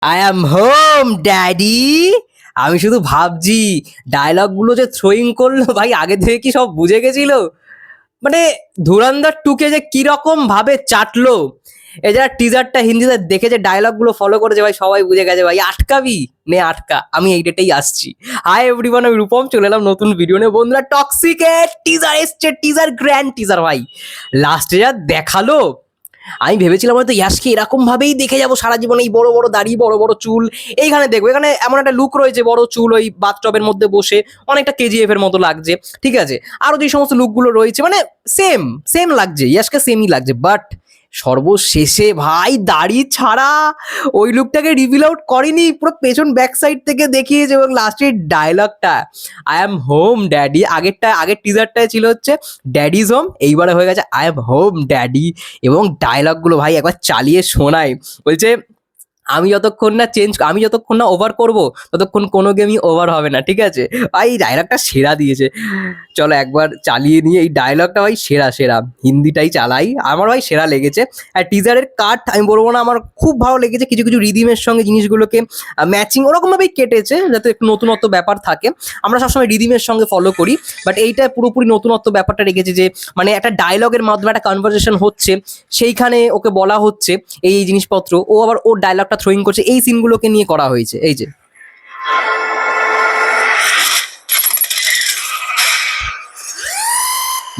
I am home daddy. আমি শুধু ভাবছি ডায়লগগুলো যে থ্রোয়িং করলো ভাই, আগে থেকে কি সব বুঝে গেছিল? মানে ধুরন্ধর টুকে যে কিরকম ভাবে চাটলো, এই যারা টিজারটা হিন্দিতে দেখে যে ডায়লগগুলো ফলো করেছে ভাই, সবাই বুঝে গেছে ভাই আটকাবি নে আটকা, আমি এই ডেটেই আসছি। হাই এভরিওয়ান, আমি রূপম চলে এলাম নতুন ভিডিও নিয়ে। বন্ধুরা, টক্সিকের টিজার এসছে, টিজার গ্র্যান্ড টিজার ভাই। লাস্টে যা দেখালো, আমি ভেবেছিলাম হয়তো ইয়াশকে এরকম ভাবেই দেখে যাবো সারা জীবন, এই বড় বড় দাড়ি, বড় বড় চুল। এইখানে দেখবো, এখানে এমন একটা লুক রয়েছে, বড় চুল, ওই বাথটবের মধ্যে বসে অনেকটা কেজিএফ এর মতো লাগছে। ঠিক আছে, আরো যে সমস্ত লুকগুলো রয়েছে মানে সেম সেম লাগছে, ইয়াশকে সেমই লাগছে। বাট সর্বশেষে ভাই দাড়ি ছাড়া ওই লুকটাকে রিভিল আউট করেনি, পুরো পেছন ব্যাক সাইড থেকে দেখিয়েছে। এবং লাস্টের ডায়লগটা আই অ্যাম হোম ড্যাডি, আগের টিজারটায় ছিল হচ্ছে ড্যাডিজ হোম, এইবারে হয়ে গেছে আই অ্যাম হোম ড্যাডি। এবং ডায়লগগুলো ভাই একবার চালিয়ে শোনায়, বলছে আমি যতক্ষণ না ওভার করব ততক্ষণ কোনো গেমই ওভার হবে না। ঠিক আছে ভাই, এই ডায়লগটা সেরা দিয়েছে। চলো একবার চালিয়ে নিয়ে, এই ডায়লগটা ভাই সেরা সেরা, হিন্দিটাই চালাই, আমার ভাই সেরা লেগেছে। আর টিজারের কাট আমি বলবো না, আমার খুব ভালো লেগেছে। কিছু কিছু রিদিমের সঙ্গে জিনিসগুলোকে ম্যাচিং ওরকমভাবেই কেটেছে, যাতে একটু নতুনত্ব ব্যাপার থাকে। আমরা সবসময় রিদিমের সঙ্গে ফলো করি, বাট এইটা পুরোপুরি নতুনত্ব ব্যাপারটা রেখেছে, যে মানে একটা ডায়লগের মাধ্যমে একটা কনভারসেশন হচ্ছে, সেইখানে ওকে বলা হচ্ছে এই এই জিনিসপত্র, ও আবার ওর ডায়লগটা থ্রোয়িং করছে, এই সিনগুলোকে নিয়ে করা হয়েছে। এই যে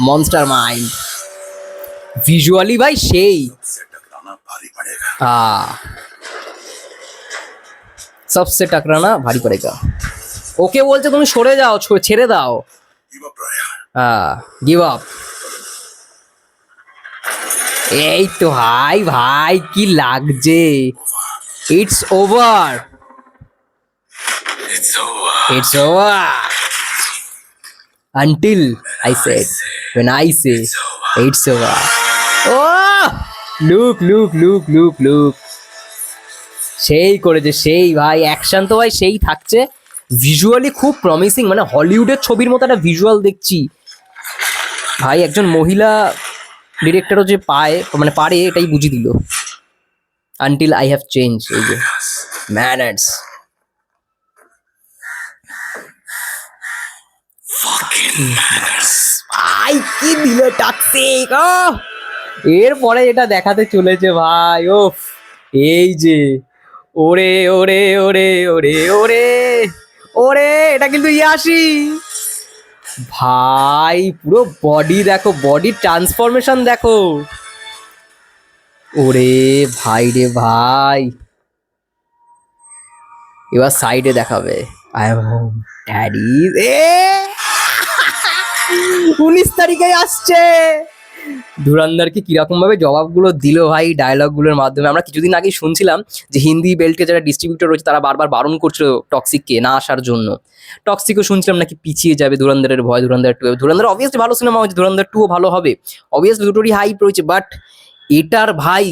মনস্টার মাইন্ড, ভিজুয়ালি ভাই সেই। সবসে টাকরানা ভারী পড়েগা। ওকে বলছে তুমি সরে যাও, ছেড়ে দাও। Give up. এই তো ভাই ভাই কি লাগছে, it's over, it's over until I said, when I say it's over. Oh, look, সেই করেছে সেই ভাই, অ্যাকশন তো ভাই সেই থাকছে, ভিজুয়ালি খুব প্রমিসিং, মানে হলিউডের ছবির মতো একটা ভিজুয়াল দেখছি ভাই। একজন মহিলা ডিরেক্টরও যে মানে পারে, এটাই বুঝিয়ে দিল। আনটিল আই হ্যাভ চেঞ্জ, এই যে ম্যানার্স। ভাই কি দিল টক্সিক। এরপরে এটা দেখাতে চলেছে ভাই, ওফ, এই যে ওরে ওরে ওরে ওরে ওরে ওরে, এটা কিন্তু ইয়াশি ভাই। পুরো বডি দেখো, বডি ট্রান্সফরমেশন দেখো। ওরে ভাই রে ভাই, এবার সাইডে দেখাবে আই এম হোম ড্যাডি। 19 তারিখে আসছে। ধুরন্ধরকে কিরকম ভাবে জবাবগুলো দিল ভাই ডায়লগগুলোর মাধ্যমে। আমরা কিছুদিন আগেই শুনছিলাম যে হিন্দি বেল্টে যারা ডিস্ট্রিবিউটর রয়েছে তারা বারবার বারণ করছিল টক্সিককে না আসার জন্য। টক্সিকও শুনছিলাম নাকি পিছিয়ে যাবে ধুরন্ধরের ভয়। ধুরন্ধর অবভিয়াসলি ভালো সিনেমা হয়েছে, ধুরন্ধর 2ও ভালো হবে, অবভিয়াসলি দুটোরই হাইপ রয়েছে। বাট এটার ভাই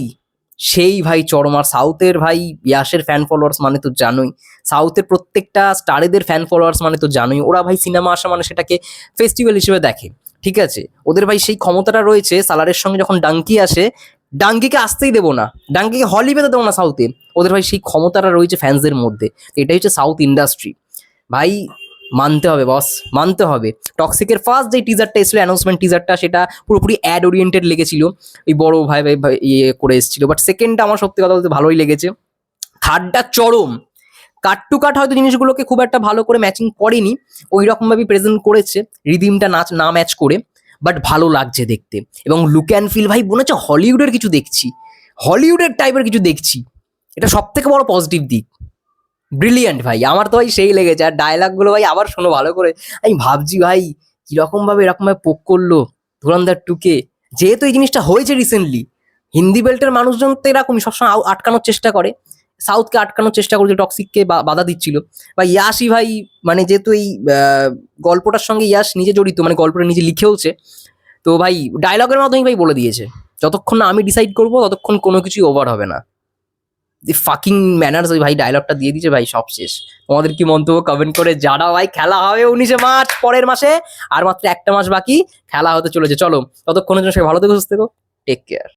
সেই ভাই চরমার। সাউথের ভাই ইয়াশের ফ্যান ফলোয়ার্স মানে তো জানোই, সাউথের প্রত্যেকটা স্টারেদের ফ্যান ফলোয়ার্স মানে তো জানোই, ওরা ভাই সিনেমা আসা মানে সেটাকে ফেস্টিভ্যাল হিসেবে দেখে। ঠিক আছে, ওদের ভাই সেই ক্ষমতাটা রয়েছে। সালারের সঙ্গে যখন ডাঙ্কি আসে, ডাঙ্কিকে আসতেই দেবো না, ডাঙ্কিকে হলি পেতে দেবো না সাউথে। ওদের ভাই সেই ক্ষমতাটা রয়েছে ফ্যান্সদের মধ্যে। এটাই হচ্ছে সাউথ ইন্ডাস্ট্রি ভাই, মানতে হবে বস, মানতে হবে। টক্সিকের ফার্স্ট যে টিজারটা এসেছিল, অ্যানাউন্সমেন্ট টিজারটা, সেটা পুরোপুরি অ্যাড ওরিয়েন্টেড লেগেছিল, ওই বড় ভাই ভাই ইয়ে করে এসেছিল। বাট সেকেন্ডটা আমার সত্যি কথা বলতে ভালোই লেগেছে। থার্ডটা চরম, কাট টু কাট হয়তো জিনিসগুলোকে খুব একটা ভালো করে ম্যাচিং করেনি, ওই রকমভাবেই প্রেজেন্ট করেছে, রিদিমটা না ম্যাচ করে। বাট ভালো লাগছে দেখতে, এবং লুক অ্যান্ড ফিল ভাই মনে হচ্ছে হলিউডের কিছু দেখছি, হলিউডের টাইপের কিছু দেখছি। এটা সব থেকে বড় পজিটিভ দিক। ব্রিলিয়ান্ট ভাই, আমার তো ভাই সেই লেগেছে। আর ডায়লগগুলো ভাই আবার শোনো ভালো করে। আমি ভাবছি ভাই কিরকম ভাবে এরকম ভাবে পোক করলো ধুরন্ধর 2কে। যেহেতু এই জিনিসটা হয়েছে রিসেন্টলি, হিন্দি বেল্টের মানুষজন তো এরকমই সবসময় আটকানোর চেষ্টা করে, সাউথকে আটকানোর চেষ্টা করছে, টক্সিককে বাধা দিচ্ছিল। বা ইয়াশই ভাই, মানে যেহেতু এই গল্পটার সঙ্গে ইয়াশ নিজে জড়িত, মানে গল্পটা নিজে লিখেওছে, তো ভাই ডায়লগের মাধ্যমেই ভাই বলে দিয়েছে যতক্ষণ না আমি ডিসাইড করবো ততক্ষণ কোনো কিছুই ওভার হবে না। দি ফাকিং ম্যানার্স, ওই ভাই ডায়লগটা দিয়ে দিয়েছে ভাই, সব শেষ। তোমাদের কি মন্তব্য কমেন্ট করে জানাও ভাই। খেলা হবে 19শে মার্চ, পরের মাসে, আর মাত্র একটা মাস বাকি খেলা হতে চলেছে। চলো ততক্ষণের জন্য সবাই ভালো থেকো, সুস্থ থেকো, টেক কেয়ার।